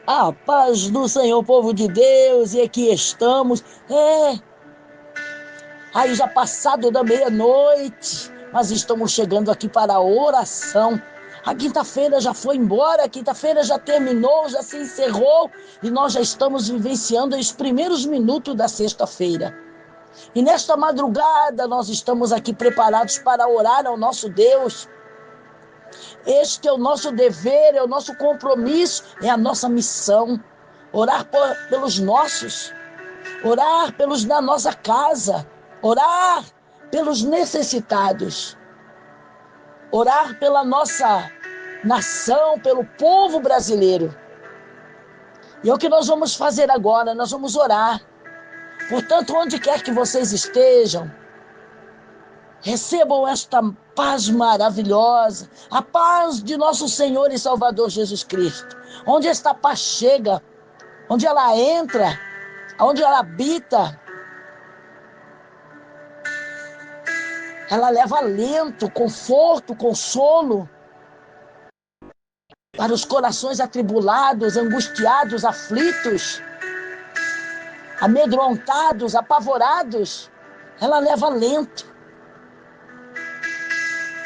A paz do Senhor, povo de Deus, e aqui estamos. Aí já passado da meia-noite, mas estamos chegando aqui para a oração. A quinta-feira já foi embora, a quinta-feira já terminou, já se encerrou, e nós já estamos vivenciando os primeiros minutos da sexta-feira. E nesta madrugada nós estamos aqui preparados para orar ao nosso Deus. Este é o nosso dever, é o nosso compromisso, é a nossa missão. Orar pelos nossos, orar pelos da nossa casa, orar pelos necessitados, orar pela nossa nação, pelo povo brasileiro. E é o que nós vamos fazer agora, nós vamos orar. Portanto, onde quer que vocês estejam, recebam esta paz maravilhosa, a paz de nosso Senhor e Salvador Jesus Cristo. Onde esta paz chega, onde ela entra, onde ela habita, ela leva alento, conforto, consolo para os corações atribulados, angustiados, aflitos, amedrontados, apavorados. Ela leva alento.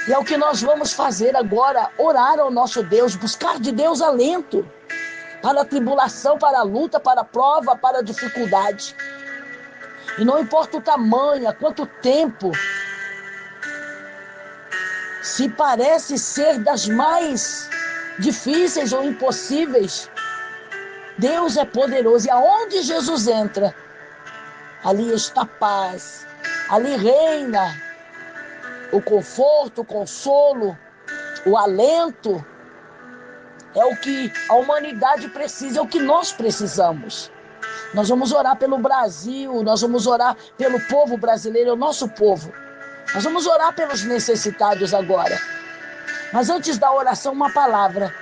E é o que nós vamos fazer agora, orar ao nosso Deus, buscar de Deus alento para a tribulação, para a luta, para a prova, para a dificuldade. E não importa o tamanho, há quanto tempo, se parece ser das mais difíceis ou impossíveis, Deus é poderoso. E aonde Jesus entra, ali está paz, ali reina o conforto, o consolo, o alento. É o que a humanidade precisa, é o que nós precisamos. Nós vamos orar pelo Brasil, nós vamos orar pelo povo brasileiro, é o nosso povo. Nós vamos orar pelos necessitados agora. Mas antes da oração, uma palavra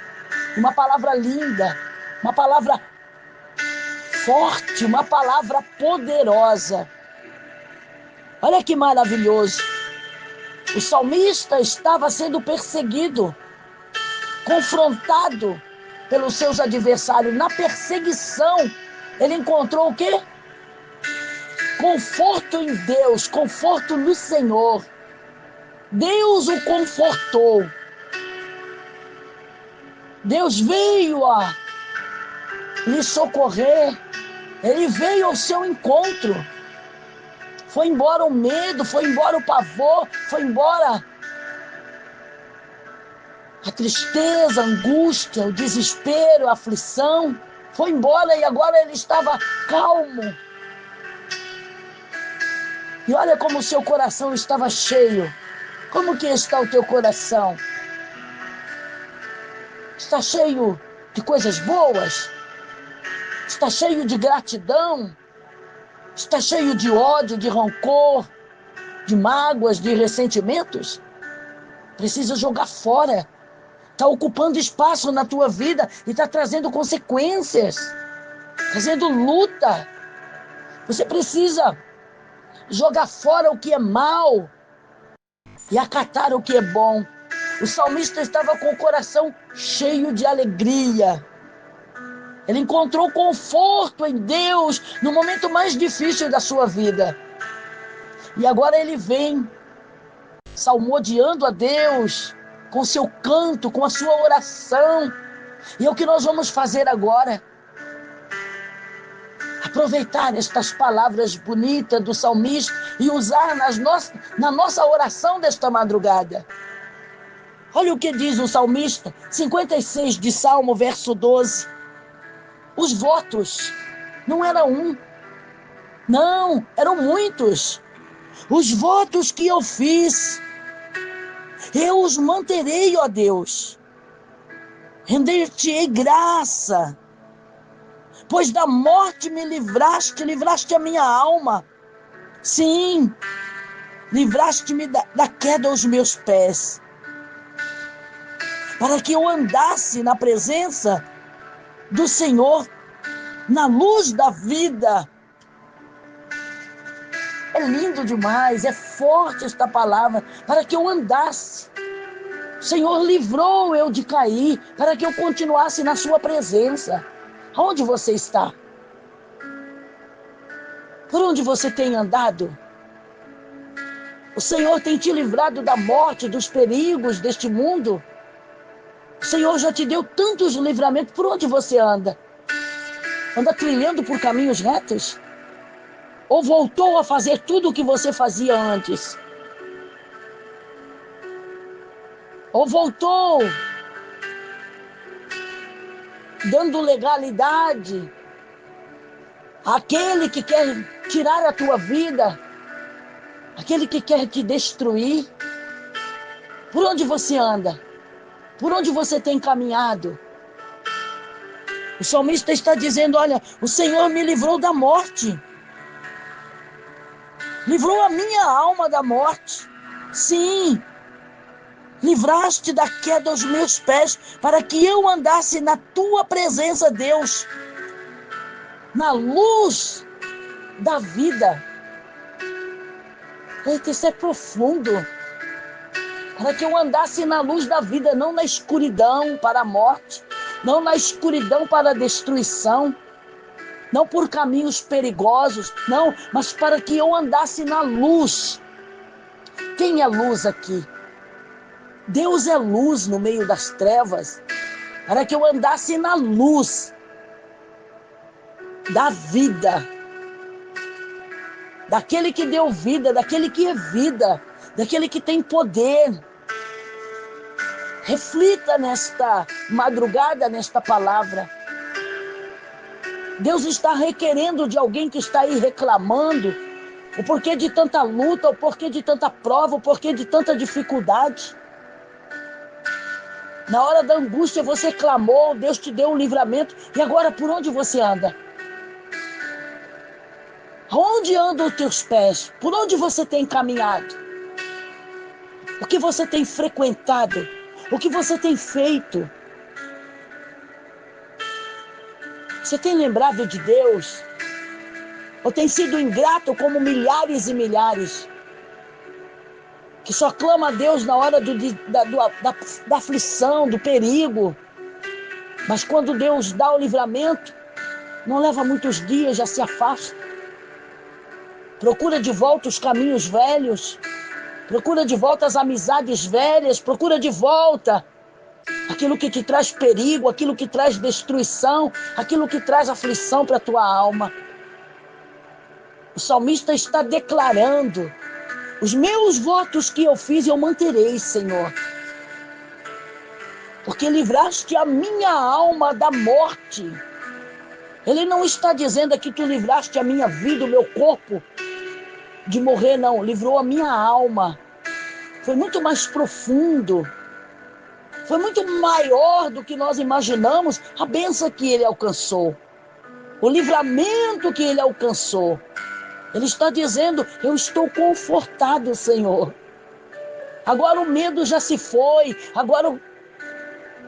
linda, uma palavra forte, uma palavra poderosa. Olha que maravilhoso. O salmista estava sendo perseguido, confrontado pelos seus adversários. Na perseguição, ele encontrou o quê? Conforto em Deus, conforto no Senhor. Deus o confortou. Deus veio a lhe socorrer. Ele veio ao seu encontro. Foi embora o medo, foi embora o pavor, foi embora a tristeza, a angústia, o desespero, a aflição. Foi embora e agora ele estava calmo. E olha como o seu coração estava cheio. Como que está o teu coração? Está cheio de coisas boas? Está cheio de gratidão? Está cheio de ódio, de rancor, de mágoas, de ressentimentos? Precisa jogar fora. Está ocupando espaço na tua vida e está trazendo consequências, trazendo luta. Você precisa jogar fora o que é mal e acatar o que é bom. O salmista estava com o coração cheio de alegria. Ele encontrou conforto em Deus no momento mais difícil da sua vida. E agora ele vem salmodiando a Deus com seu canto, com a sua oração. E é o que nós vamos fazer agora. Aproveitar estas palavras bonitas do salmista e usar na nossa oração desta madrugada. Olha o que diz o salmista, 56 de Salmo, verso 12. Os votos não era um, não, eram muitos. Os votos que eu fiz, eu os manterei, ó Deus. Render-te-ei graça, pois da morte me livraste a minha alma. Sim, livraste-me da queda aos meus pés, para que eu andasse na presença do Senhor, na luz da vida. É lindo demais, é forte esta palavra, para que eu andasse. O Senhor livrou eu de cair, para que eu continuasse na sua presença. Aonde você está? Por onde você tem andado? O Senhor tem te livrado da morte, dos perigos deste mundo. O Senhor já te deu tantos livramentos. Por onde você anda? Anda trilhando por caminhos retos? Ou voltou a fazer tudo o que você fazia antes? Ou voltou dando legalidade àquele que quer tirar a tua vida, aquele que quer te destruir? Por onde você anda? Por onde você tem caminhado? O salmista está dizendo, olha, o Senhor me livrou da morte. Livrou a minha alma da morte. Sim, livraste da queda aos meus pés, para que eu andasse na tua presença, Deus, na luz da vida. Eita, isso é profundo. Para que eu andasse na luz da vida, não na escuridão para a morte, não na escuridão para a destruição, não por caminhos perigosos, não, mas para que eu andasse na luz. Quem é luz aqui? Deus é luz no meio das trevas, para que eu andasse na luz da vida, daquele que deu vida, daquele que é vida, daquele que tem poder. Reflita nesta madrugada, nesta palavra. Deus está requerendo de alguém que está aí reclamando o porquê de tanta luta, o porquê de tanta prova, o porquê de tanta dificuldade. Na hora da angústia você clamou, Deus te deu um livramento, e agora por onde você anda? Onde andam os teus pés? Por onde você tem caminhado? O que você tem frequentado? O que você tem feito? Você tem lembrado de Deus? Ou tem sido ingrato como milhares e milhares? Que só clama a Deus na hora da aflição, do perigo. Mas quando Deus dá o livramento, não leva muitos dias, já se afasta. Procura de volta os caminhos velhos. Procura de volta as amizades velhas. Procura de volta aquilo que te traz perigo, aquilo que traz destruição, aquilo que traz aflição para a tua alma. O salmista está declarando: os meus votos que eu fiz eu manterei, Senhor. Porque livraste a minha alma da morte. Ele não está dizendo aqui que tu livraste a minha vida, o meu corpo de morrer, não. Livrou a minha alma. Foi muito mais profundo. Foi muito maior do que nós imaginamos a bênção que ele alcançou. O livramento que ele alcançou. Ele está dizendo: eu estou confortado, Senhor. Agora o medo já se foi. Agora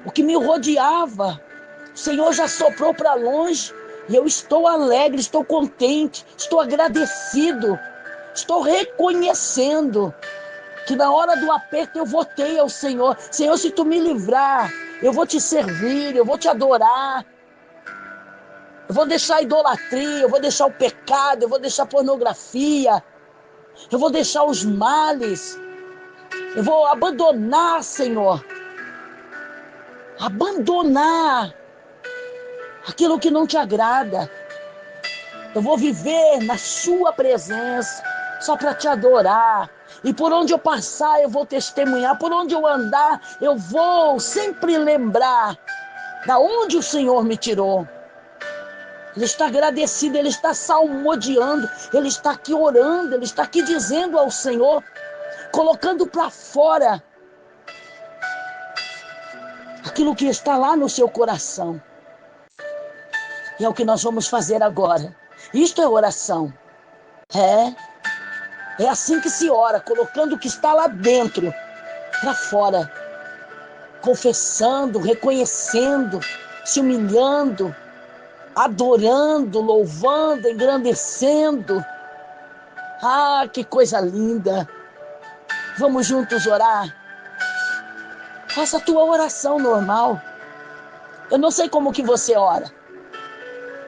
o que me rodeava, o Senhor já soprou para longe. E eu estou alegre, estou contente, estou agradecido. Estou reconhecendo que na hora do aperto eu votei ao Senhor. Senhor, se tu me livrar, eu vou te servir, eu vou te adorar. Eu vou deixar a idolatria, eu vou deixar o pecado, eu vou deixar a pornografia. Eu vou deixar os males. Eu vou abandonar, Senhor. Abandonar aquilo que não te agrada. Eu vou viver na sua presença só para te adorar. E por onde eu passar, eu vou testemunhar. Por onde eu andar, eu vou sempre lembrar da onde o Senhor me tirou. Ele está agradecido, ele está salmodiando, ele está aqui orando, ele está aqui dizendo ao Senhor, colocando para fora aquilo que está lá no seu coração. E é o que nós vamos fazer agora. Isto é oração. É assim que se ora, colocando o que está lá dentro para fora. Confessando, reconhecendo, se humilhando, adorando, louvando, engrandecendo. Ah, que coisa linda! Vamos juntos orar? Faça a tua oração normal. Eu não sei como que você ora.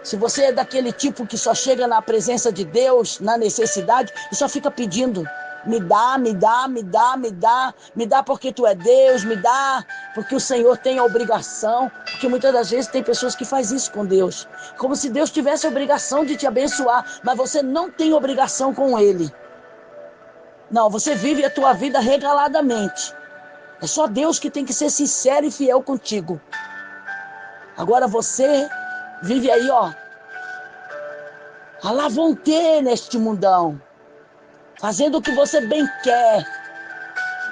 Se você é daquele tipo que só chega na presença de Deus, na necessidade, e só fica pedindo, me dá, me dá, me dá, me dá, me dá porque tu é Deus, me dá porque o Senhor tem a obrigação, porque muitas das vezes tem pessoas que fazem isso com Deus, como se Deus tivesse a obrigação de te abençoar, mas você não tem obrigação com Ele. Não, você vive a tua vida regaladamente. É só Deus que tem que ser sincero e fiel contigo. Agora você vive aí, ó, à la vontade neste mundão, fazendo o que você bem quer,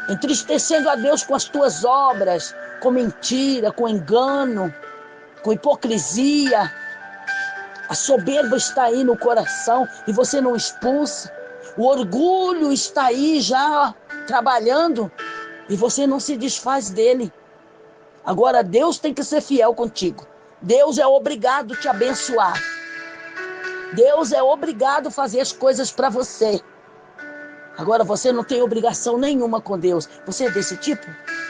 entristecendo a Deus com as tuas obras, com mentira, com engano, com hipocrisia. A soberba está aí no coração e você não expulsa. O orgulho está aí já trabalhando e você não se desfaz dele. Agora Deus tem que ser fiel contigo. Deus é obrigado a te abençoar. Deus é obrigado a fazer as coisas para você. Agora você não tem obrigação nenhuma com Deus. Você é desse tipo?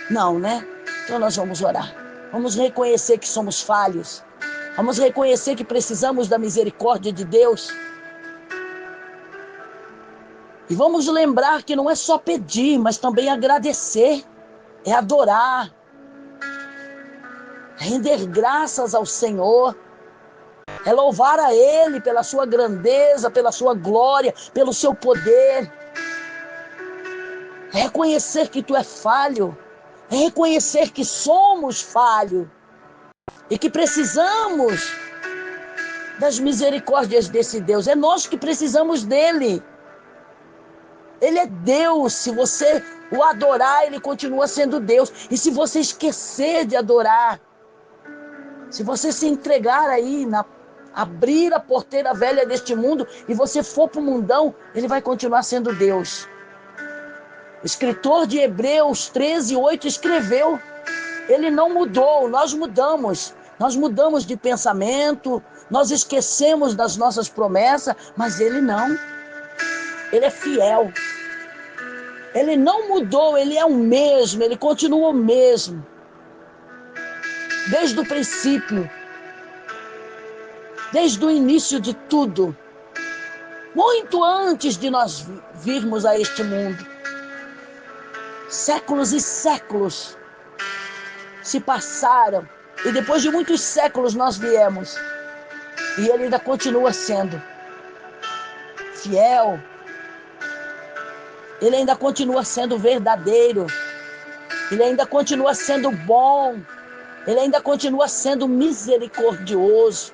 Não, né? Então nós vamos orar. Vamos reconhecer que somos falhos. Vamos reconhecer que precisamos da misericórdia de Deus. E vamos lembrar que não é só pedir, mas também agradecer. É adorar. É render graças ao Senhor. É louvar a Ele pela sua grandeza, pela sua glória, pelo seu poder. É reconhecer que tu é falho. É reconhecer que somos falhos. E que precisamos das misericórdias desse Deus. É nós que precisamos dele. Ele é Deus. Se você o adorar, ele continua sendo Deus. E se você esquecer de adorar, se você se entregar aí, abrir a porteira velha deste mundo e você for para o mundão, ele vai continuar sendo Deus. O escritor de Hebreus 13:8 escreveu, ele não mudou, nós mudamos. Nós mudamos de pensamento, nós esquecemos das nossas promessas, mas ele não. Ele é fiel. Ele não mudou, ele é o mesmo, ele continua o mesmo. Desde o princípio, desde o início de tudo, muito antes de nós virmos a este mundo. Séculos e séculos se passaram e depois de muitos séculos nós viemos e ele ainda continua sendo fiel. Ele ainda continua sendo verdadeiro. Ele ainda continua sendo bom. Ele ainda continua sendo misericordioso.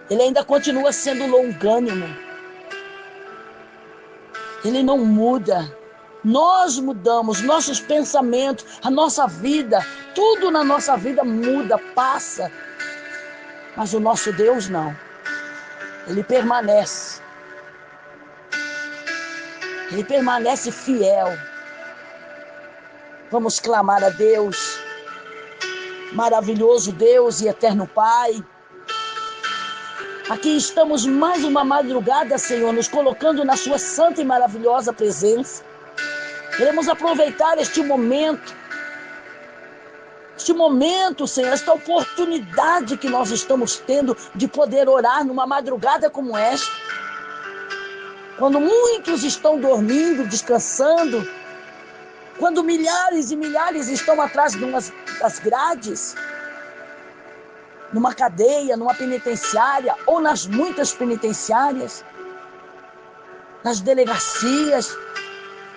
Ele ainda continua sendo longânimo. Ele não muda. Nós mudamos, nossos pensamentos, a nossa vida, tudo na nossa vida muda, passa. Mas o nosso Deus não. Ele permanece. Ele permanece fiel. Vamos clamar a Deus. Maravilhoso Deus e eterno Pai. Aqui estamos mais uma madrugada, Senhor, nos colocando na sua santa e maravilhosa presença. Queremos aproveitar este momento, Senhor, esta oportunidade que nós estamos tendo de poder orar numa madrugada como esta. Quando muitos estão dormindo, descansando, quando milhares e milhares estão atrás das grades, numa cadeia, numa penitenciária, ou nas muitas penitenciárias, nas delegacias,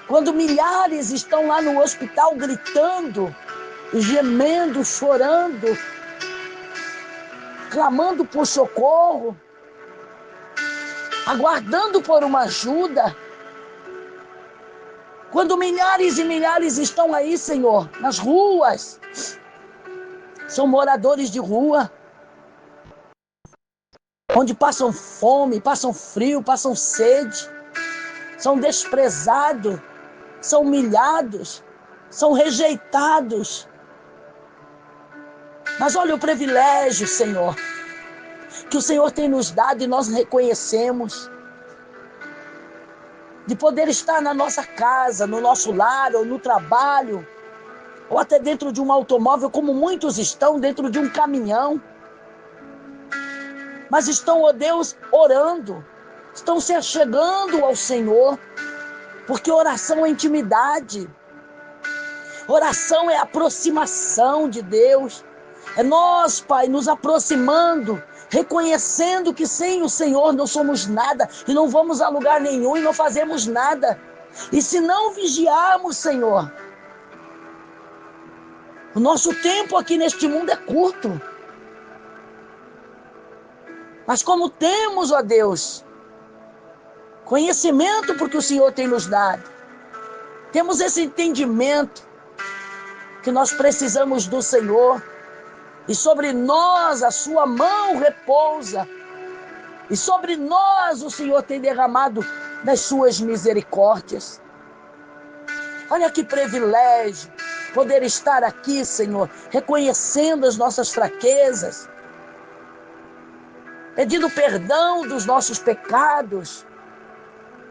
quando milhares estão lá no hospital gritando, gemendo, chorando, clamando por socorro, aguardando por uma ajuda. Quando milhares e milhares estão aí, Senhor, nas ruas, são moradores de rua, onde passam fome, passam frio, passam sede, são desprezados, são humilhados, são rejeitados. Mas olha o privilégio, Senhor, que o Senhor tem nos dado e nós reconhecemos, de poder estar na nossa casa, no nosso lar, ou no trabalho, ou até dentro de um automóvel, como muitos estão dentro de um caminhão. mas estão, ó Deus, orando, estão se achegando ao Senhor, porque oração é intimidade, oração é aproximação de Deus, é nós, Pai, nos aproximando, reconhecendo que sem o Senhor não somos nada, e não vamos a lugar nenhum, e não fazemos nada, e se não vigiarmos, Senhor, o nosso tempo aqui neste mundo é curto, mas como temos, ó Deus, conhecimento porque o Senhor tem nos dado, temos esse entendimento que nós precisamos do Senhor, e sobre nós a sua mão repousa, e sobre nós o Senhor tem derramado das suas misericórdias. Olha que privilégio poder estar aqui, Senhor, reconhecendo as nossas fraquezas, pedindo perdão dos nossos pecados,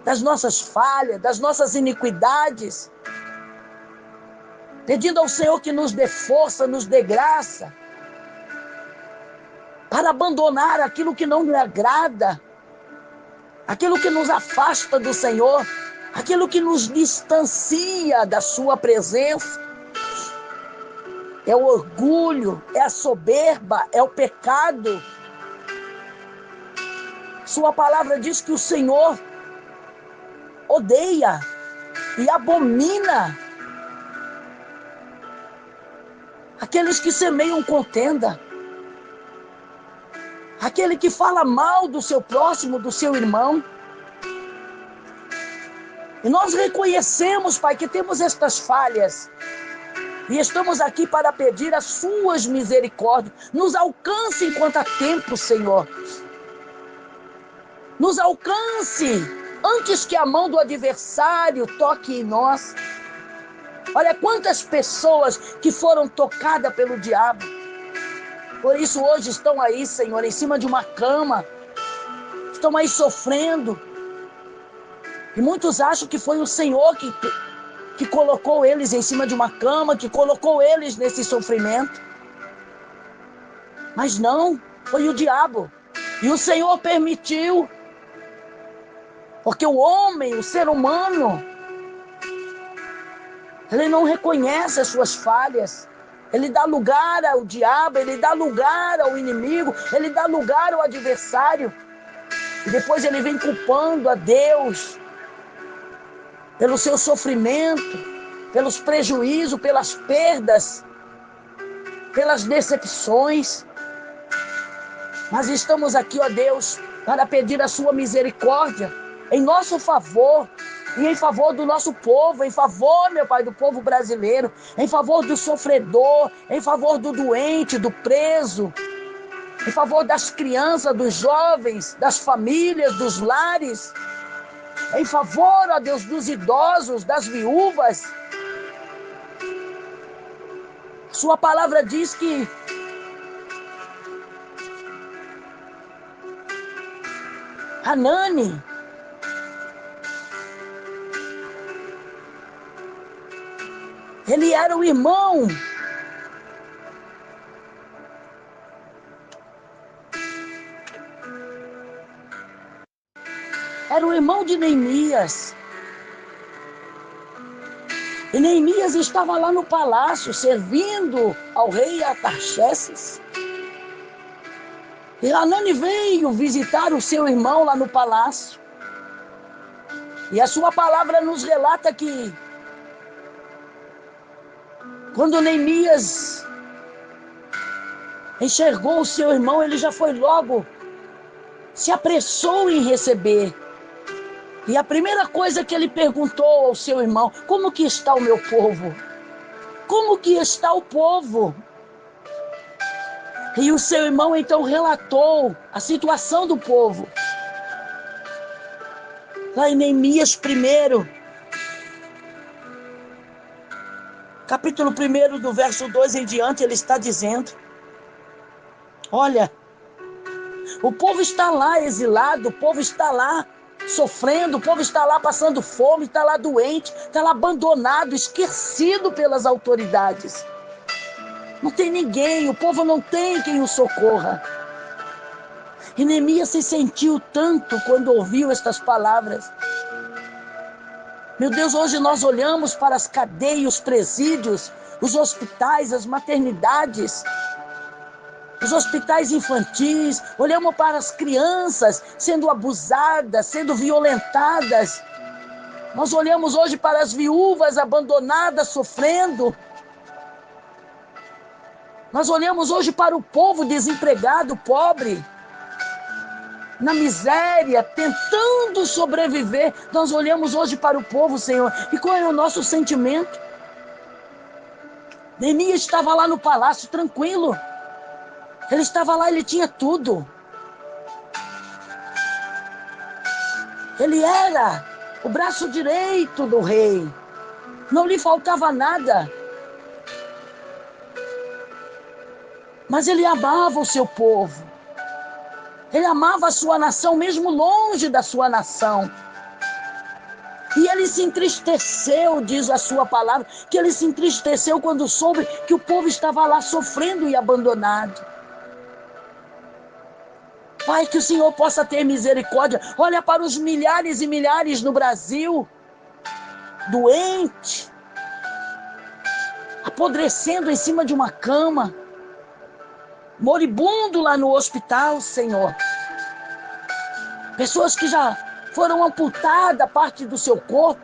das nossas falhas, das nossas iniquidades, pedindo ao Senhor que nos dê força, nos dê graça, para abandonar aquilo que não lhe agrada, aquilo que nos afasta do Senhor, aquilo que nos distancia da sua presença. É o orgulho, é a soberba, é o pecado. Sua palavra diz que o Senhor odeia e abomina aqueles que semeiam contenda, aquele que fala mal do seu próximo, do seu irmão. E nós reconhecemos, Pai, que temos estas falhas, e estamos aqui para pedir as suas misericórdias. Nos alcance enquanto há tempo, Senhor. Nos alcance antes que a mão do adversário toque em nós. Olha quantas pessoas que foram tocadas pelo diabo. Por isso hoje estão aí, Senhor, em cima de uma cama. Estão aí sofrendo. E muitos acham que foi o Senhor que colocou eles em cima de uma cama, que colocou eles nesse sofrimento. Mas não, foi o diabo. E o Senhor permitiu. Porque o homem, o ser humano, ele não reconhece as suas falhas. Ele dá lugar ao diabo, ele dá lugar ao inimigo, ele dá lugar ao adversário. E depois ele vem culpando a Deus pelo seu sofrimento, pelos prejuízos, pelas perdas, pelas decepções. Mas estamos aqui, ó Deus, para pedir a sua misericórdia em nosso favor e em favor do nosso povo, em favor, meu Pai, do povo brasileiro, em favor do sofredor, em favor do doente, do preso, em favor das crianças, dos jovens, das famílias, dos lares, em favor, ó Deus, dos idosos, das viúvas. Sua palavra diz que Hanani, ele era o irmão de Neemias. E Neemias estava lá no palácio, servindo ao rei Artaxerxes. E Hanani veio visitar o seu irmão lá no palácio. E a sua palavra nos relata que quando Neemias enxergou o seu irmão, ele já foi logo, se apressou em receber. E a primeira coisa que ele perguntou ao seu irmão: como que está o meu povo? Como que está o povo? E o seu irmão então relatou a situação do povo. Lá em Neemias 1, capítulo 1, do verso 2 em diante, ele está dizendo: olha, o povo está lá exilado, o povo está lá sofrendo, o povo está lá passando fome, está lá doente, está lá abandonado, esquecido pelas autoridades. Não tem ninguém, o povo não tem quem o socorra. E Neemias se sentiu tanto quando ouviu estas palavras. Meu Deus, hoje nós olhamos para as cadeias, os presídios, os hospitais, as maternidades, os hospitais infantis, olhamos para as crianças sendo abusadas, sendo violentadas. Nós olhamos hoje para as viúvas abandonadas, sofrendo. Nós olhamos hoje para o povo desempregado, pobre, na miséria, tentando sobreviver. Nós olhamos hoje para o povo, Senhor, e qual é o nosso sentimento? Neemias estava lá no palácio, tranquilo. Ele estava lá, ele tinha tudo. Ele era o braço direito do rei. Não lhe faltava nada. Mas ele amava o seu povo. Ele amava a sua nação, mesmo longe da sua nação. E ele se entristeceu, diz a sua palavra, que ele se entristeceu quando soube que o povo estava lá sofrendo e abandonado. Pai, que o Senhor possa ter misericórdia. Olha para os milhares e milhares no Brasil, doente, apodrecendo em cima de uma cama, moribundo lá no hospital, Senhor. Pessoas que já foram amputadas parte do seu corpo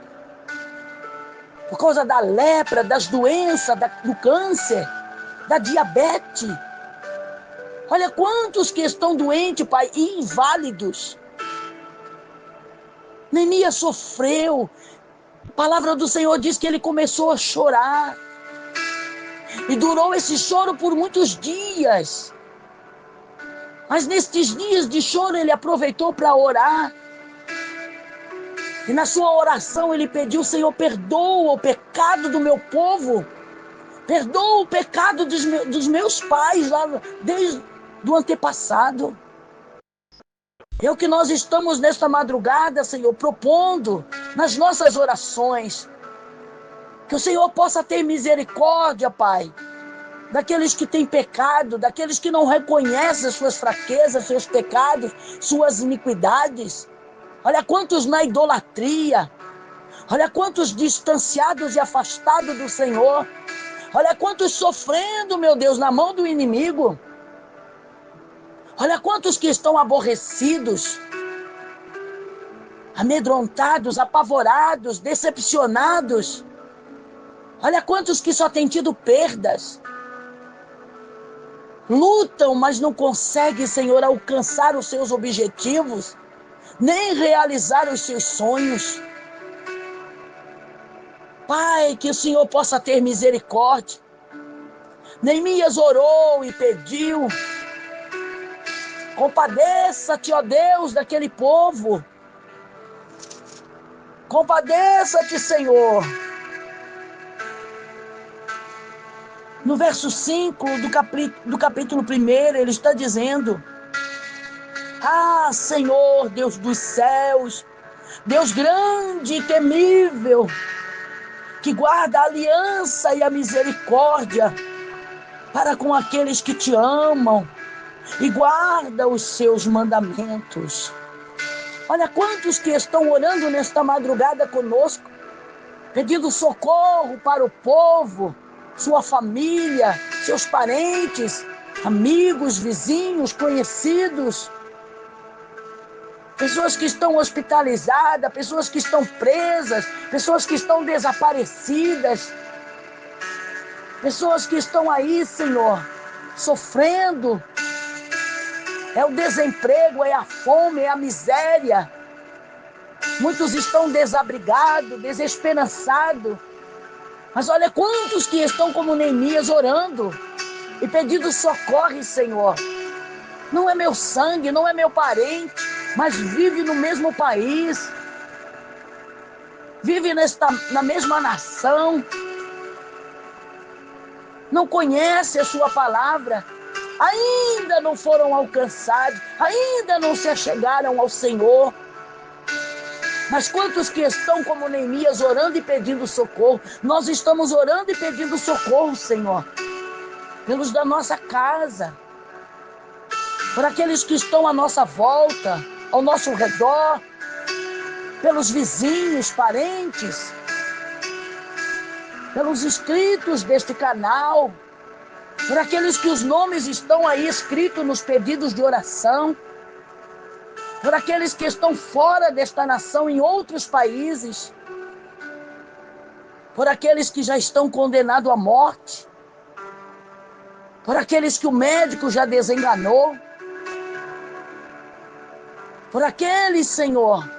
por causa da lepra, das doenças, do câncer, da diabetes. Olha quantos que estão doentes, Pai, e inválidos. Neemias sofreu. A palavra do Senhor diz que ele começou a chorar. E durou esse choro por muitos dias. Mas nestes dias de choro ele aproveitou para orar. E na sua oração ele pediu: Senhor, perdoa o pecado do meu povo. Perdoa o pecado dos meus pais lá desde o antepassado. É o que nós estamos nesta madrugada, Senhor, propondo nas nossas orações. Que o Senhor possa ter misericórdia, Pai, daqueles que têm pecado, daqueles que não reconhecem as suas fraquezas, seus pecados, suas iniquidades. Olha quantos na idolatria. Olha quantos distanciados e afastados do Senhor. Olha quantos sofrendo, meu Deus, na mão do inimigo. Olha quantos que estão aborrecidos, amedrontados, apavorados, decepcionados. Olha quantos que só têm tido perdas. Lutam, mas não conseguem, Senhor, alcançar os seus objetivos, nem realizar os seus sonhos. Pai, que o Senhor possa ter misericórdia. Neemias orou e pediu: compadeça-te, ó Deus, daquele povo. Compadeça-te, Senhor. No verso 5 do capítulo 1, ele está dizendo: ah, Senhor, Deus dos céus, Deus grande e temível, que guarda a aliança e a misericórdia para com aqueles que te amam e guarda os seus mandamentos. Olha quantos que estão orando nesta madrugada conosco, pedindo socorro para o povo, sua família, seus parentes, amigos, vizinhos, conhecidos. Pessoas que estão hospitalizadas, pessoas que estão presas, pessoas que estão desaparecidas. Pessoas que estão aí, Senhor, sofrendo. É o desemprego, é a fome, é a miséria. Muitos estão desabrigados, desesperançados. Mas olha quantos que estão como Neemias orando e pedindo socorro, Senhor. Não é meu sangue, não é meu parente, mas vive no mesmo país. Vive na mesma nação. Não conhece a sua palavra. Ainda não foram alcançados, ainda não se achegaram ao Senhor. Mas quantos que estão como Neemias orando e pedindo socorro? Nós estamos orando e pedindo socorro, Senhor, pelos da nossa casa, por aqueles que estão à nossa volta, ao nosso redor, pelos vizinhos, parentes, pelos inscritos deste canal, por aqueles que os nomes estão aí escritos nos pedidos de oração, por aqueles que estão fora desta nação, em outros países, por aqueles que já estão condenados à morte, por aqueles que o médico já desenganou, por aqueles, Senhor,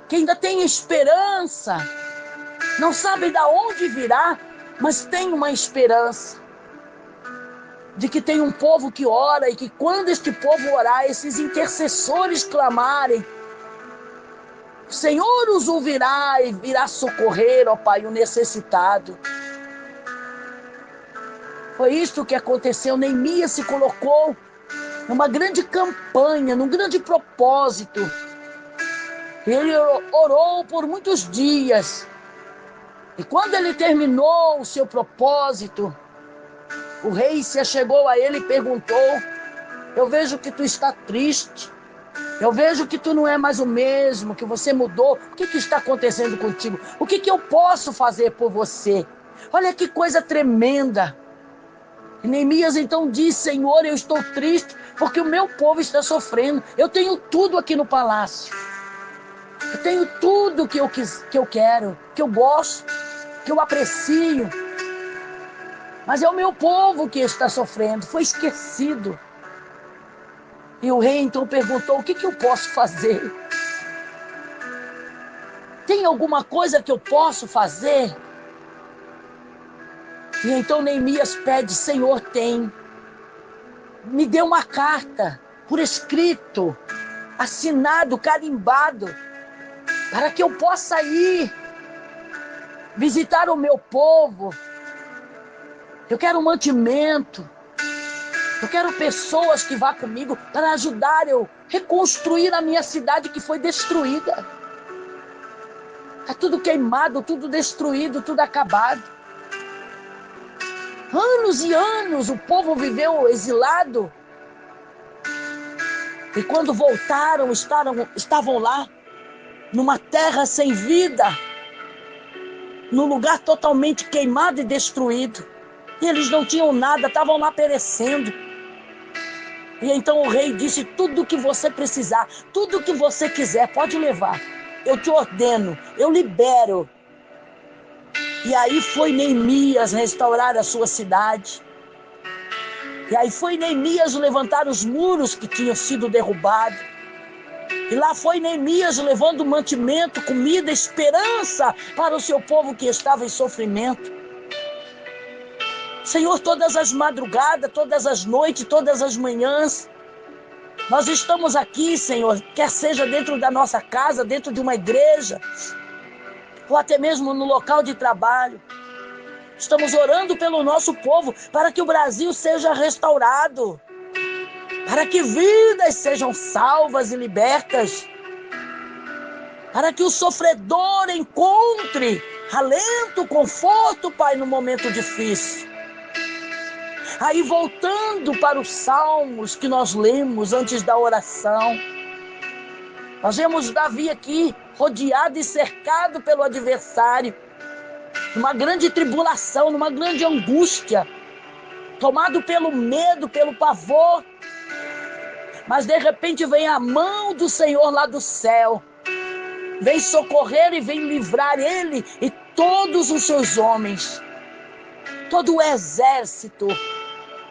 que ainda tem esperança, não sabe de onde virá, mas tem uma esperança de que tem um povo que ora e que quando este povo orar, esses intercessores clamarem, o Senhor os ouvirá e virá socorrer, ó Pai, o necessitado. Foi isto que aconteceu. Neemias se colocou numa grande campanha, num grande propósito. Ele orou por muitos dias. E quando ele terminou o seu propósito, o rei se achegou a ele e perguntou: eu vejo que tu está triste. Eu vejo que tu não é mais o mesmo, que você mudou. O que está acontecendo contigo? O que eu posso fazer por você? Olha que coisa tremenda. E Neemias então disse: Senhor, eu estou triste porque o meu povo está sofrendo. Eu tenho tudo aqui no palácio. Eu tenho tudo que eu quero, que eu gosto, que eu aprecio. Mas é o meu povo que está sofrendo, foi esquecido. E o rei então perguntou: o que eu posso fazer? Tem alguma coisa que eu posso fazer? E então Neemias pede: Senhor, tem. Me dê uma carta por escrito, assinado, carimbado, para que eu possa ir visitar o meu povo. Eu quero mantimento. Eu quero pessoas que vá comigo para ajudar eu reconstruir a minha cidade que foi destruída. Está tudo queimado, tudo destruído, tudo acabado. Anos e anos o povo viveu exilado. E quando voltaram, estavam lá, numa terra sem vida, num lugar totalmente queimado e destruído. E eles não tinham nada, estavam lá perecendo. E então o rei disse: tudo que você precisar, tudo que você quiser, pode levar. Eu te ordeno, eu libero. E aí foi Neemias restaurar a sua cidade. E aí foi Neemias levantar os muros que tinham sido derrubados. E lá foi Neemias levando mantimento, comida, esperança para o seu povo que estava em sofrimento. Senhor, todas as madrugadas, todas as noites, todas as manhãs, nós estamos aqui, Senhor, quer seja dentro da nossa casa, dentro de uma igreja, ou até mesmo no local de trabalho. Estamos orando pelo nosso povo, para que o Brasil seja restaurado, para que vidas sejam salvas e libertas, para que o sofredor encontre alento, conforto, Pai, no momento difícil. Aí voltando para os salmos que nós lemos antes da oração, nós vemos Davi aqui rodeado e cercado pelo adversário, numa grande tribulação, numa grande angústia, tomado pelo medo, pelo pavor. Mas de repente vem a mão do Senhor lá do céu, vem socorrer e vem livrar ele e todos os seus homens, todo o exército.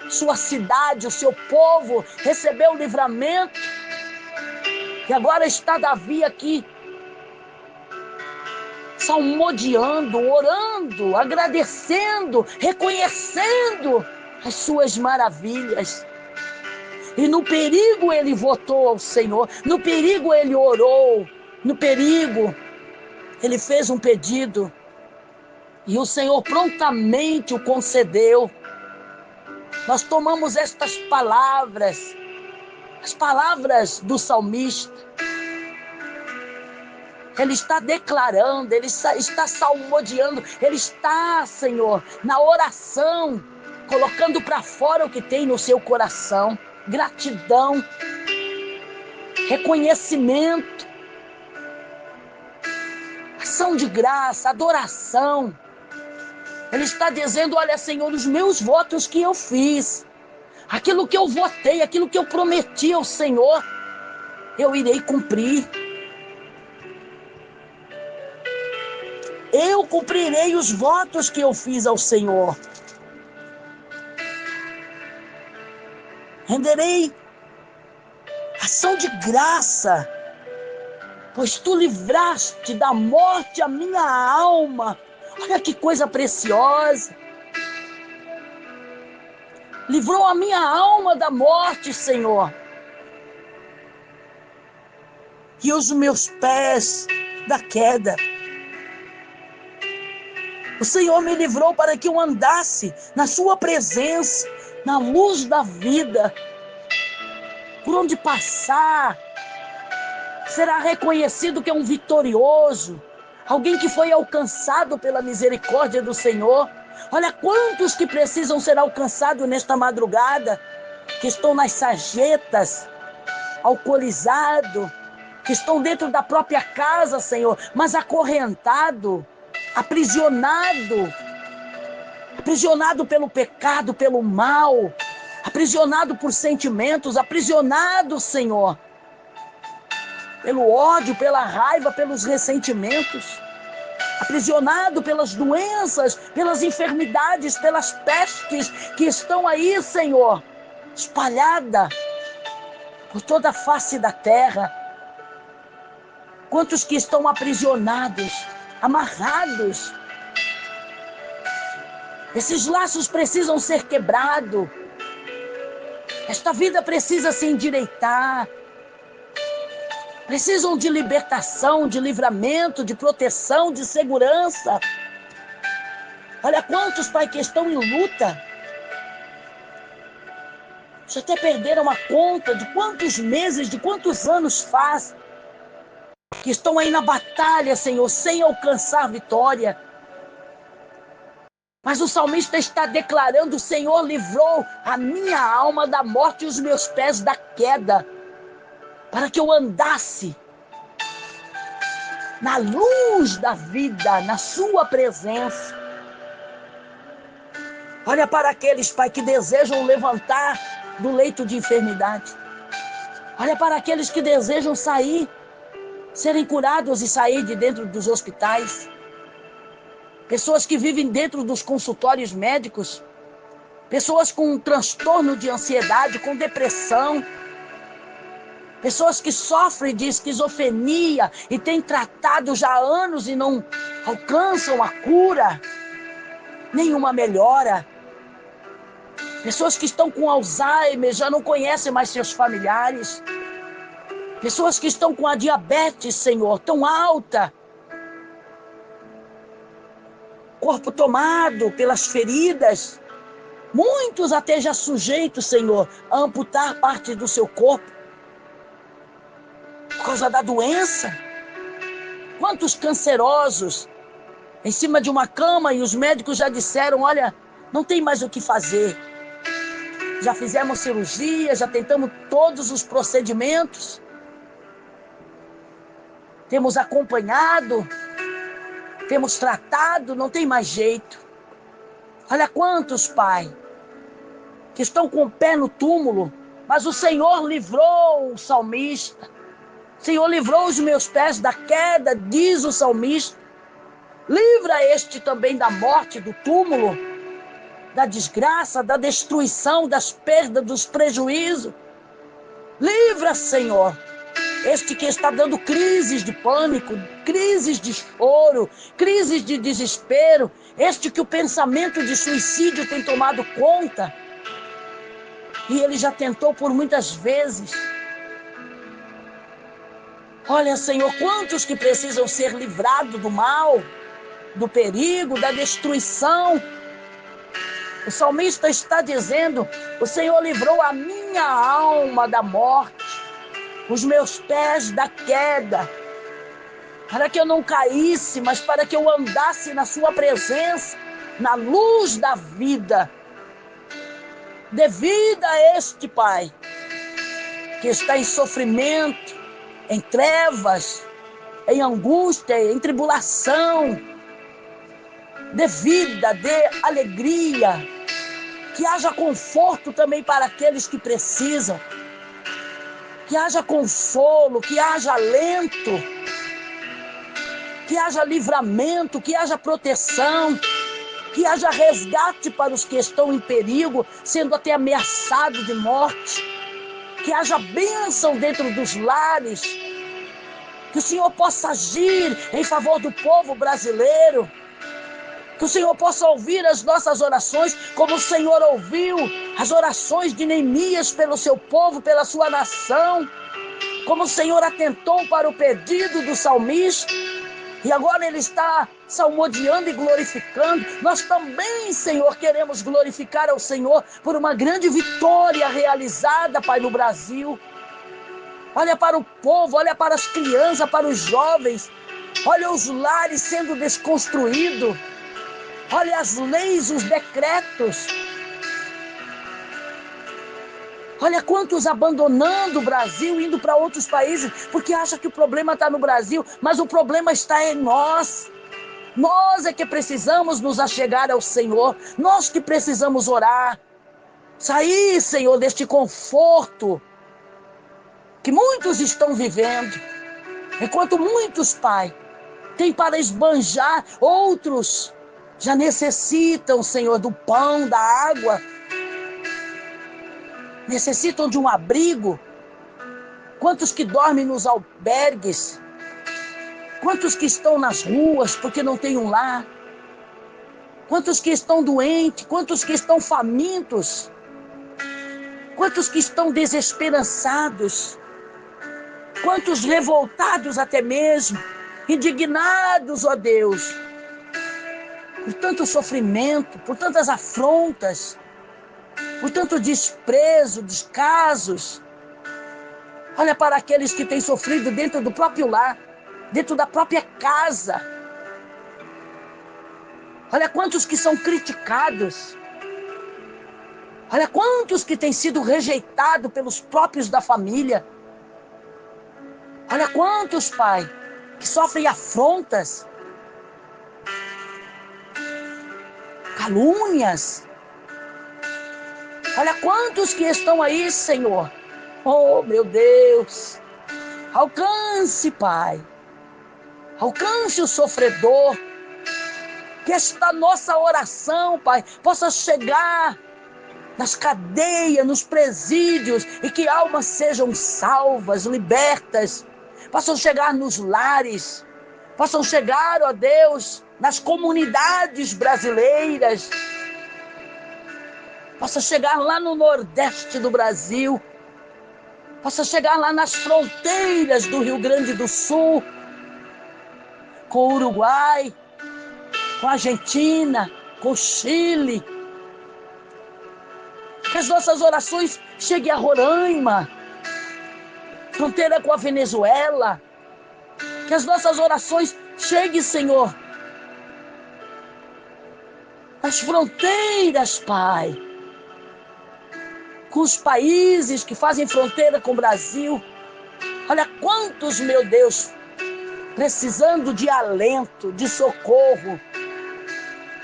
Sua cidade, o seu povo recebeu o livramento. E agora está Davi aqui, salmodiando, orando, agradecendo, reconhecendo as suas maravilhas. E no perigo ele votou ao Senhor, no perigo ele orou, no perigo ele fez um pedido. E o Senhor prontamente o concedeu. Nós tomamos estas palavras, as palavras do salmista. Ele está declarando, ele está salmodiando, ele está, Senhor, na oração, colocando para fora o que tem no seu coração. gratidão, reconhecimento, ação de graça, adoração. Ele está dizendo: olha, Senhor, os meus votos que eu fiz, aquilo que eu votei, aquilo que eu prometi ao Senhor, eu irei cumprir. Eu cumprirei os votos que eu fiz ao Senhor. Renderei ação de graça, pois tu livraste da morte a minha alma. Olha que coisa preciosa. Livrou a minha alma da morte, Senhor. E os meus pés da queda. O Senhor me livrou para que eu andasse na sua presença, na luz da vida. Por onde passar, será reconhecido que é um vitorioso, alguém que foi alcançado pela misericórdia do Senhor. Olha quantos que precisam ser alcançados nesta madrugada, que estão nas sarjetas, alcoolizados, que estão dentro da própria casa, Senhor, mas acorrentado, aprisionado pelo pecado, pelo mal, aprisionado por sentimentos, aprisionado, Senhor, pelo ódio, pela raiva, pelos ressentimentos, aprisionado pelas doenças, pelas enfermidades, pelas pestes que estão aí, Senhor, espalhada por toda a face da terra. Quantos que estão aprisionados, amarrados. Esses laços precisam ser quebrados. Esta vida precisa se endireitar. Precisam de libertação, de livramento, de proteção, de segurança. Olha quantos, Pai, que estão em luta. Já até perderam a conta de quantos meses, de quantos anos faz que estão aí na batalha, Senhor, sem alcançar vitória. Mas o salmista está declarando: o Senhor livrou a minha alma da morte e os meus pés da queda, para que eu andasse na luz da vida, na sua presença. Olha para aqueles, Pai, que desejam levantar do leito de enfermidade. Olha para aqueles que desejam sair, serem curados e sair de dentro dos hospitais. Pessoas que vivem dentro dos consultórios médicos. Pessoas com transtorno de ansiedade, com depressão. Pessoas que sofrem de esquizofrenia e têm tratado já há anos e não alcançam a cura, nenhuma melhora. Pessoas que estão com Alzheimer, já não conhecem mais seus familiares. Pessoas que estão com a diabetes, Senhor, tão alta. Corpo tomado pelas feridas. Muitos até já sujeitos, Senhor, a amputar parte do seu corpo por causa da doença. Quantos cancerosos em cima de uma cama e os médicos já disseram: olha, não tem mais o que fazer. Já fizemos cirurgia, já tentamos todos os procedimentos. Temos acompanhado, temos tratado, não tem mais jeito. Olha quantos, Pai, que estão com o pé no túmulo, mas o Senhor livrou o salmista. O Senhor livrou os meus pés da queda, diz o salmista. Livra este também da morte, do túmulo, da desgraça, da destruição, das perdas, dos prejuízos. Livra, Senhor, este que está dando crises de pânico, crises de choro, crises de desespero, este que o pensamento de suicídio tem tomado conta, e ele já tentou por muitas vezes. Olha, Senhor, quantos que precisam ser livrados do mal, do perigo, da destruição. O salmista está dizendo: o Senhor livrou a minha alma da morte, os meus pés da queda, para que eu não caísse, mas para que eu andasse na sua presença, na luz da vida. Dê vida a este, Pai, que está em sofrimento, em trevas, em angústia, em tribulação. Dê vida, dê alegria, que haja conforto também para aqueles que precisam, que haja consolo, que haja alento, que haja livramento, que haja proteção, que haja resgate para os que estão em perigo, sendo até ameaçados de morte, que haja bênção dentro dos lares, que o Senhor possa agir em favor do povo brasileiro, que o Senhor possa ouvir as nossas orações, como o Senhor ouviu as orações de Neemias pelo seu povo, pela sua nação, como o Senhor atentou para o pedido do salmista, e agora ele está salmodiando e glorificando. Nós também, Senhor, queremos glorificar ao Senhor por uma grande vitória realizada, Pai, no Brasil. Olha para o povo, olha para as crianças, para os jovens, olha os lares sendo desconstruídos, olha as leis, os decretos. Olha quantos abandonando o Brasil, indo para outros países, porque acha que o problema está no Brasil, mas o problema está em nós. Nós é que precisamos nos achegar ao Senhor, nós que precisamos orar, sair, Senhor, deste conforto que muitos estão vivendo, enquanto muitos, Pai, têm para esbanjar, outros já necessitam, Senhor, do pão, da água, necessitam de um abrigo. Quantos que dormem nos albergues, quantos que estão nas ruas porque não têm um lar, quantos que estão doentes, quantos que estão famintos, quantos que estão desesperançados, quantos revoltados até mesmo, indignados, ó Deus, por tanto sofrimento, por tantas afrontas, por tanto desprezo, descasos. Olha para aqueles que têm sofrido dentro do próprio lar, dentro da própria casa. Olha quantos que são criticados. Olha quantos que têm sido rejeitados pelos próprios da família. Olha quantos, Pai, que sofrem afrontas, calúnias. Olha quantos que estão aí, Senhor. Oh, meu Deus. Alcance, Pai. Alcance o sofredor. Que esta nossa oração, Pai, possa chegar nas cadeias, nos presídios, e que almas sejam salvas, libertas. Possam chegar nos lares. Possam chegar, ó Deus, nas comunidades brasileiras. Possa chegar lá no Nordeste do Brasil, possa chegar lá nas fronteiras do Rio Grande do Sul, com o Uruguai, com a Argentina, com o Chile. Que as nossas orações cheguem a Roraima, fronteira com a Venezuela. Que as nossas orações cheguem, Senhor, às fronteiras, Pai, com os países que fazem fronteira com o Brasil. Olha quantos, meu Deus, precisando de alento, de socorro.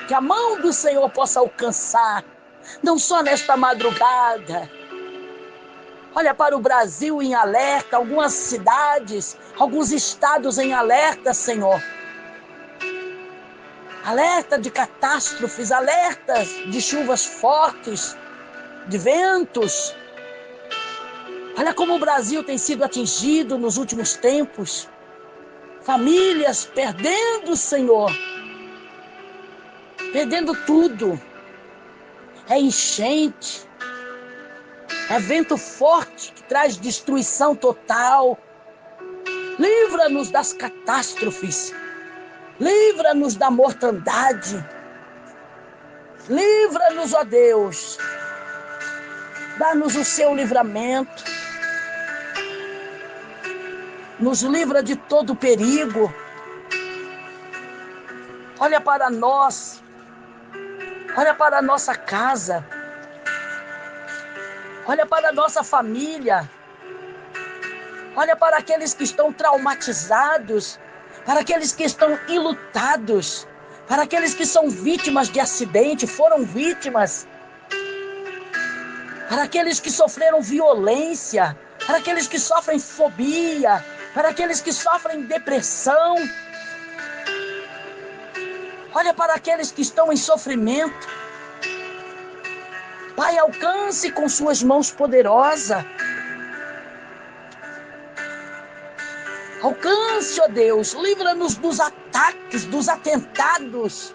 Que a mão do Senhor possa alcançar, não só nesta madrugada. Olha para o Brasil em alerta, algumas cidades, alguns estados em alerta, Senhor. Alerta de catástrofes, alertas de chuvas fortes, de ventos. Olha como o Brasil tem sido atingido nos últimos tempos. Famílias perdendo, Senhor. Perdendo tudo. É enchente. É vento forte que traz destruição total. Livra-nos das catástrofes. Livra-nos da mortandade. Livra-nos, ó Deus. Dá-nos o seu livramento. Nos livra de todo perigo. Olha para nós. Olha para a nossa casa. Olha para a nossa família. Olha para aqueles que estão traumatizados, para aqueles que estão enlutados, para aqueles que são vítimas de acidente, foram vítimas, para aqueles que sofreram violência, para aqueles que sofrem fobia, para aqueles que sofrem depressão. Olha para aqueles que estão em sofrimento. Pai, alcance com suas mãos poderosas. Alcance, ó Deus, livra-nos dos ataques, dos atentados.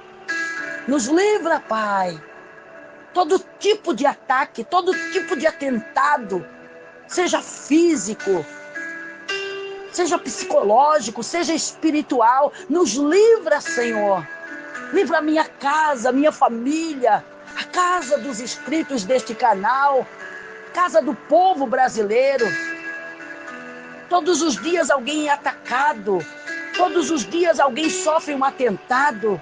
Nos livra, Pai. Todo tipo de ataque, todo tipo de atentado, seja físico, seja psicológico, seja espiritual, nos livra, Senhor. Livra a minha casa, minha família, a casa dos inscritos deste canal, casa do povo brasileiro. Todos os dias alguém é atacado, todos os dias alguém sofre um atentado,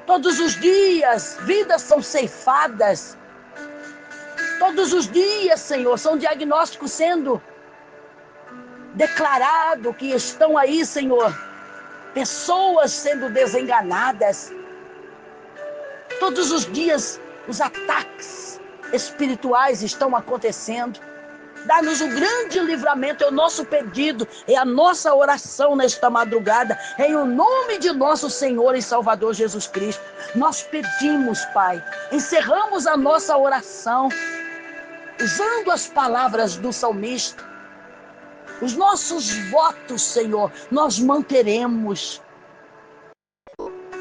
todos os dias vidas são ceifadas, todos os dias, Senhor, são diagnósticos sendo declarado que estão aí, Senhor, pessoas sendo desenganadas. Todos os dias os ataques espirituais estão acontecendo. Dá-nos o grande livramento, é o nosso pedido, é a nossa oração nesta madrugada, em o nome de nosso Senhor e Salvador Jesus Cristo. Nós pedimos, Pai, encerramos a nossa oração, usando as palavras do salmista. Os nossos votos, Senhor, nós manteremos.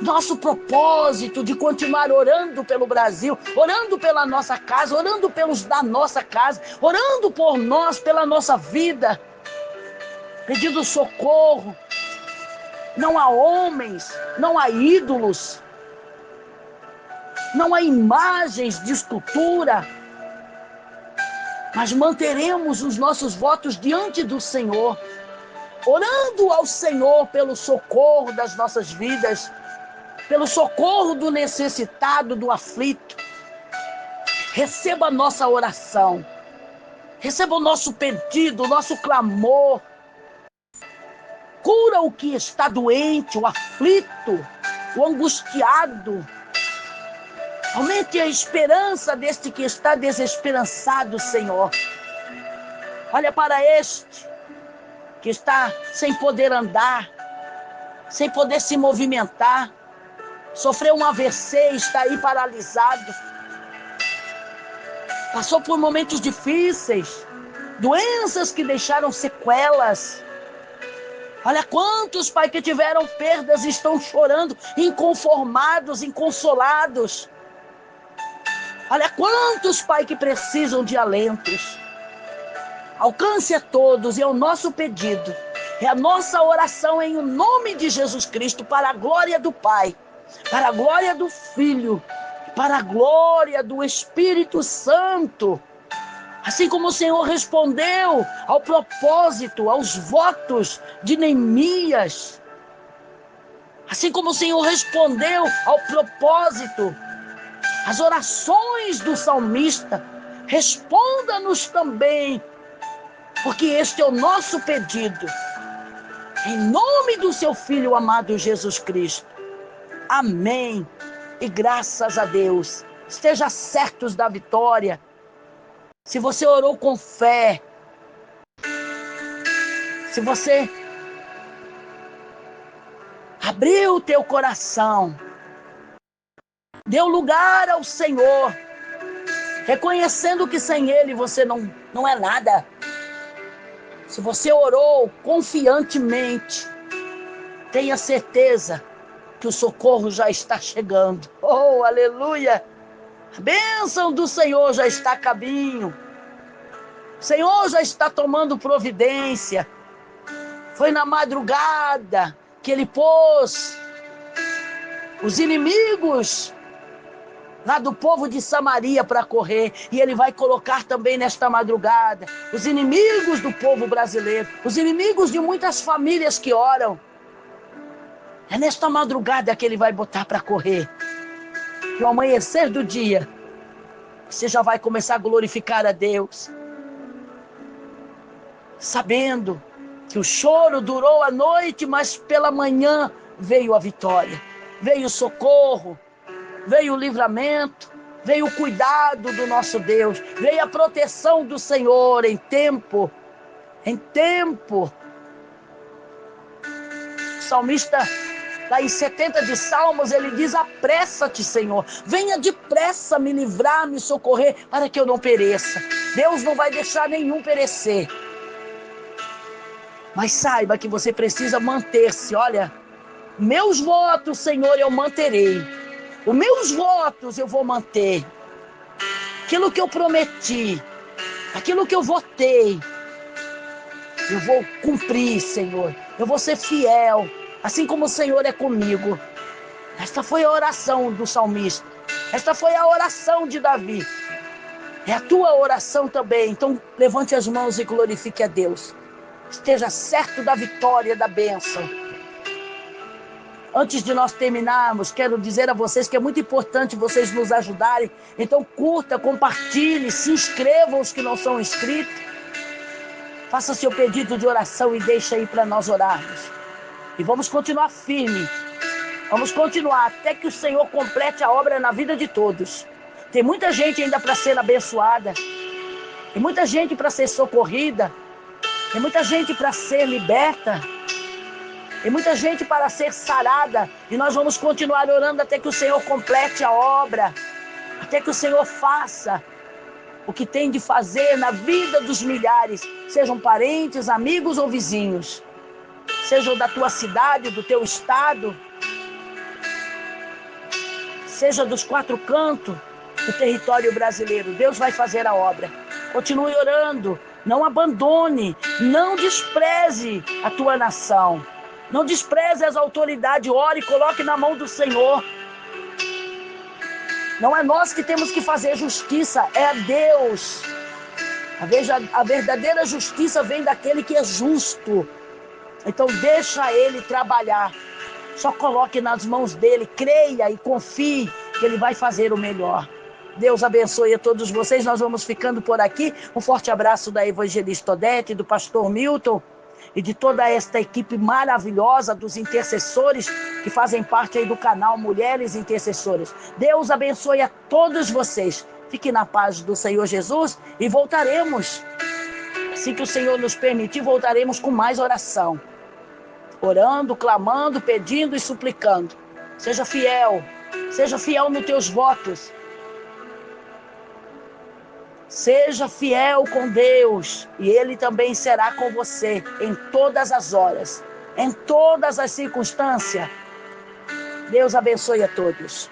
Nosso propósito de continuar orando pelo Brasil, orando pela nossa casa, orando pelos da nossa casa, orando por nós, pela nossa vida, pedindo socorro. Não há homens, não há ídolos, não há imagens de escultura, mas manteremos os nossos votos diante do Senhor, orando ao Senhor pelo socorro das nossas vidas, pelo socorro do necessitado, do aflito. Receba a nossa oração, receba o nosso pedido, o nosso clamor. Cura o que está doente, o aflito, o angustiado. Aumente a esperança deste que está desesperançado, Senhor. Olha para este que está sem poder andar, sem poder se movimentar. Sofreu um AVC, está aí paralisado. Passou por momentos difíceis, doenças que deixaram sequelas. Olha quantos, Pai, que tiveram perdas e estão chorando, inconformados, inconsolados. Olha quantos, Pai, que precisam de alentos. Alcance a todos, e é o nosso pedido, é a nossa oração em o nome de Jesus Cristo, para a glória do Pai, para a glória do Filho, para a glória do Espírito Santo. Assim como o Senhor respondeu ao propósito, aos votos de Neemias, assim como o Senhor respondeu ao propósito, às orações do salmista, responda-nos também, porque este é o nosso pedido, em nome do seu Filho amado Jesus Cristo. Amém. E graças a Deus. Esteja certos da vitória. Se você orou com fé, se você abriu o teu coração, deu lugar ao Senhor, reconhecendo que sem Ele você não é nada. Se você orou confiantemente, tenha certeza que o socorro já está chegando. Oh, aleluia! A bênção do Senhor já está a caminho. O Senhor já está tomando providência. Foi na madrugada que Ele pôs os inimigos lá do povo de Samaria para correr. E Ele vai colocar também nesta madrugada os inimigos do povo brasileiro, os inimigos de muitas famílias que oram. É nesta madrugada que Ele vai botar para correr. No amanhecer do dia, você já vai começar a glorificar a Deus. sabendo que o choro durou a noite, mas pela manhã veio a vitória, veio o socorro, veio o livramento, veio o cuidado do nosso Deus, veio a proteção do Senhor em tempo. O salmista, lá em 70 de Salmos, ele diz: apressa-te, Senhor, venha depressa me livrar, me socorrer, para que eu não pereça. Deus não vai deixar nenhum perecer. Mas saiba que você precisa manter-se. Olha, meus votos, Senhor, eu manterei. Os meus votos eu vou manter. Aquilo que eu prometi, aquilo que eu votei, eu vou cumprir, Senhor. Eu vou ser fiel, assim como o Senhor é comigo. Esta foi a oração do salmista. Esta foi a oração de Davi. É a tua oração também. Então, levante as mãos e glorifique a Deus. Esteja certo da vitória, da bênção. Antes de nós terminarmos, quero dizer a vocês que é muito importante vocês nos ajudarem. Então, curta, compartilhe, se inscrevam os que não são inscritos. Faça seu pedido de oração e deixa aí para nós orarmos. E vamos continuar firme. Vamos continuar até que o Senhor complete a obra na vida de todos. Tem muita gente ainda para ser abençoada. Tem muita gente para ser socorrida. Tem muita gente para ser liberta. Tem muita gente para ser sarada. E nós vamos continuar orando até que o Senhor complete a obra. Até que o Senhor faça o que tem de fazer na vida dos milhares. Sejam parentes, amigos ou vizinhos. Sejam da tua cidade, do teu estado. Seja dos 4 cantos do território brasileiro. Deus vai fazer a obra. Continue orando. Não abandone. Não despreze a tua nação. Não despreze as autoridades. Ore e coloque na mão do Senhor. Não é nós que temos que fazer justiça, é Deus. A verdadeira justiça vem daquele que é justo. Então deixa Ele trabalhar. Só coloque nas mãos dEle, creia e confie que Ele vai fazer o melhor. Deus abençoe a todos vocês. Nós vamos ficando por aqui. Um forte abraço da evangelista Odete, do pastor Milton e de toda esta equipe maravilhosa dos intercessores que fazem parte aí do canal Mulheres Intercessoras. Deus abençoe a todos vocês. Fique na paz do Senhor Jesus e voltaremos. Assim que o Senhor nos permitir, voltaremos com mais oração. Orando, clamando, pedindo e suplicando. Seja fiel nos teus votos. Seja fiel com Deus e Ele também será com você em todas as horas, em todas as circunstâncias. Deus abençoe a todos.